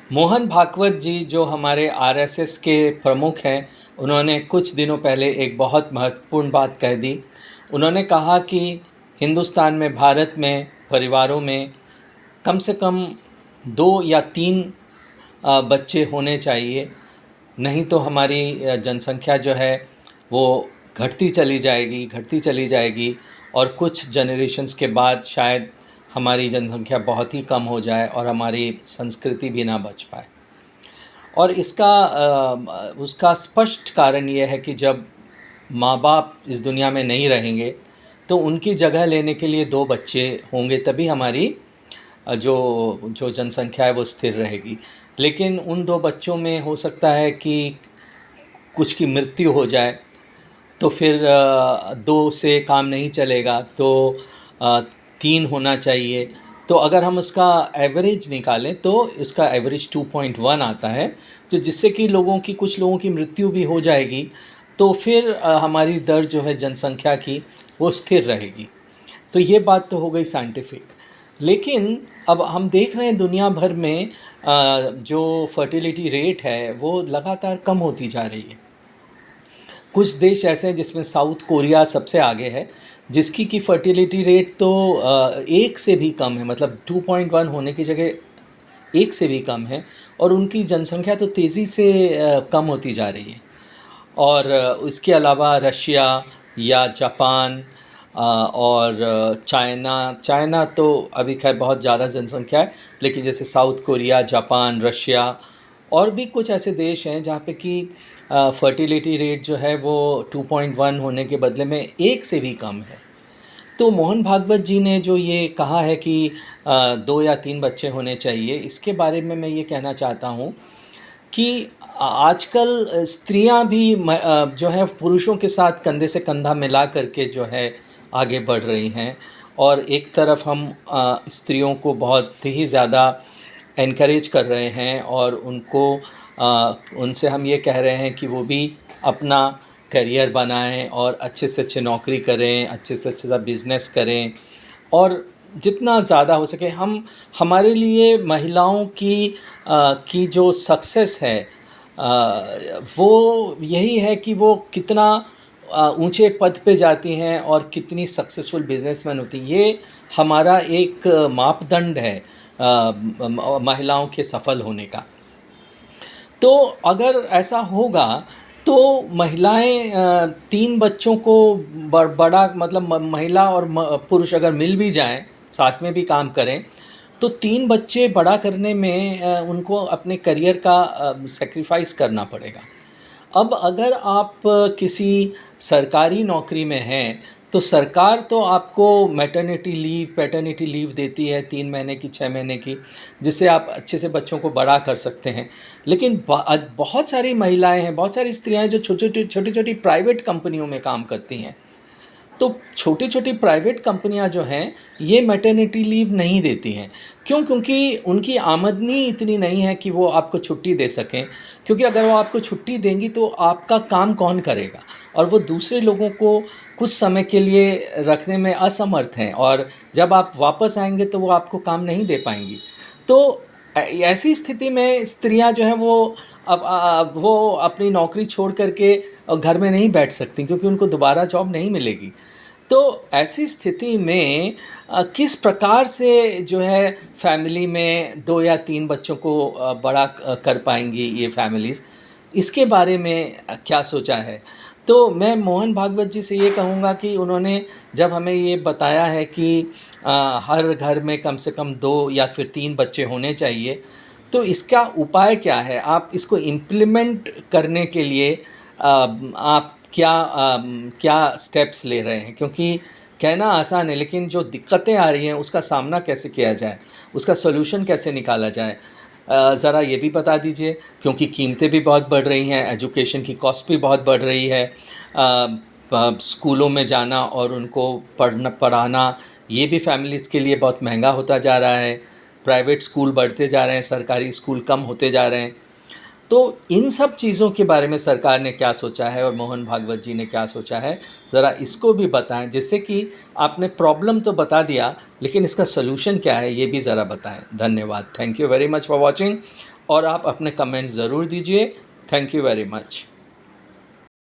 मोहन भागवत जी जो हमारे आरएसएस के प्रमुख हैं, उन्होंने कुछ दिनों पहले एक बहुत महत्वपूर्ण बात कह दी। उन्होंने कहा कि हिंदुस्तान में, भारत में, परिवारों में कम से कम 2 या 3 बच्चे होने चाहिए, नहीं तो हमारी जनसंख्या जो है वो घटती चली जाएगी और कुछ जनरेशन्स के बाद शायद हमारी जनसंख्या बहुत ही कम हो जाए और हमारी संस्कृति भी ना बच पाए। और उसका स्पष्ट कारण ये है कि जब माँ बाप इस दुनिया में नहीं रहेंगे तो उनकी जगह लेने के लिए 2 बच्चे होंगे, तभी हमारी जो जनसंख्या है वो स्थिर रहेगी। लेकिन उन 2 बच्चों में हो सकता है कि कुछ की मृत्यु हो जाए, तो फिर 2 से काम नहीं चलेगा, तो 3 होना चाहिए। तो अगर हम उसका एवरेज निकालें तो उसका एवरेज 2.1 आता है, तो जिससे कि कुछ लोगों की मृत्यु भी हो जाएगी, तो फिर हमारी दर जो है जनसंख्या की वो स्थिर रहेगी। तो ये बात तो हो गई साइंटिफिक। लेकिन अब हम देख रहे हैं दुनिया भर में जो फर्टिलिटी रेट है वो लगातार कम होती जा रही है। कुछ देश ऐसे हैं जिसमें साउथ कोरिया सबसे आगे है, जिसकी की फर्टिलिटी रेट तो 1 से भी कम है, मतलब 2.1 होने की जगह 1 से भी कम है, और उनकी जनसंख्या तो तेज़ी से कम होती जा रही है। और इसके अलावा रशिया या जापान और चाइना तो अभी खैर बहुत ज़्यादा जनसंख्या है, लेकिन जैसे साउथ कोरिया, जापान, रशिया और भी कुछ ऐसे देश हैं जहाँ पे कि फर्टिलिटी रेट जो है वो 2.1 होने के बदले में 1 से भी कम है। तो मोहन भागवत जी ने जो ये कहा है कि 2 या 3 बच्चे होने चाहिए, इसके बारे में मैं ये कहना चाहता हूँ कि आजकल स्त्रियां भी जो है पुरुषों के साथ कंधे से कंधा मिला करके जो है आगे बढ़ रही हैं। और एक तरफ हम स्त्रियों को बहुत ही ज़्यादा एनकरेज कर रहे हैं और उनसे हम ये कह रहे हैं कि वो भी अपना करियर बनाएं और अच्छे से अच्छी नौकरी करें, अच्छे से अच्छा बिज़नेस करें, और जितना ज़्यादा हो सके हमारे लिए महिलाओं की जो सक्सेस है वो यही है कि वो कितना ऊंचे पद पे जाती हैं और कितनी सक्सेसफुल बिजनेसमैन होती हैं। ये हमारा एक मापदंड है महिलाओं के सफल होने का। तो अगर ऐसा होगा तो महिलाएं 3 बच्चों को बड़ा, मतलब महिला और पुरुष अगर मिल भी जाएं, साथ में भी काम करें, तो 3 बच्चे बड़ा करने में उनको अपने करियर का सैक्रिफाइस करना पड़ेगा। अब अगर आप किसी सरकारी नौकरी में हैं तो सरकार तो आपको मैटरनिटी लीव, पैटर्निटी लीव देती है 3 महीने की, 6 महीने की, जिससे आप अच्छे से बच्चों को बड़ा कर सकते हैं। लेकिन बहुत सारी महिलाएं हैं, बहुत सारी स्त्रियां हैं जो छोटी छोटी प्राइवेट कंपनियों में काम करती हैं। तो छोटी छोटी प्राइवेट कंपनियां जो हैं ये मैटरनिटी लीव नहीं देती हैं। क्यों? क्योंकि उनकी आमदनी इतनी नहीं है कि वो आपको छुट्टी दे सकें, क्योंकि अगर वो आपको छुट्टी देंगी तो आपका काम कौन करेगा, और वो दूसरे लोगों को कुछ समय के लिए रखने में असमर्थ हैं, और जब आप वापस आएंगे तो वो आपको काम नहीं दे पाएंगी। तो ऐसी स्थिति में स्त्रियां जो हैं वो अपनी नौकरी छोड़ करके घर में नहीं बैठ सकती, क्योंकि उनको दोबारा जॉब नहीं मिलेगी। तो ऐसी स्थिति में किस प्रकार से जो है फैमिली में 2 या 3 बच्चों को बड़ा कर पाएंगी ये फैमिलीज़, इसके बारे में क्या सोचा है? तो मैं मोहन भागवत जी से ये कहूँगा कि उन्होंने जब हमें ये बताया है कि हर घर में कम से कम 2 या फिर 3 बच्चे होने चाहिए, तो इसका उपाय क्या है? आप इसको इम्प्लीमेंट करने के लिए आप क्या स्टेप्स ले रहे हैं? क्योंकि कहना आसान है, लेकिन जो दिक्कतें आ रही हैं उसका सामना कैसे किया जाए, उसका सॉल्यूशन कैसे निकाला जाए, ज़रा ये भी बता दीजिए। क्योंकि कीमतें भी बहुत बढ़ रही हैं, एजुकेशन की कॉस्ट भी बहुत बढ़ रही है, स्कूलों में जाना और उनको पढ़ाना ये भी फैमिलीज़ के लिए बहुत महंगा होता जा रहा है। प्राइवेट स्कूल बढ़ते जा रहे हैं, सरकारी स्कूल कम होते जा रहे हैं। तो इन सब चीज़ों के बारे में सरकार ने क्या सोचा है और मोहन भागवत जी ने क्या सोचा है, ज़रा इसको भी बताएं, जिससे कि आपने प्रॉब्लम तो बता दिया लेकिन इसका सलूशन क्या है ये भी ज़रा बताएं। धन्यवाद। Thank you very much for watching. और आप अपने कमेंट ज़रूर दीजिए। Thank you very much.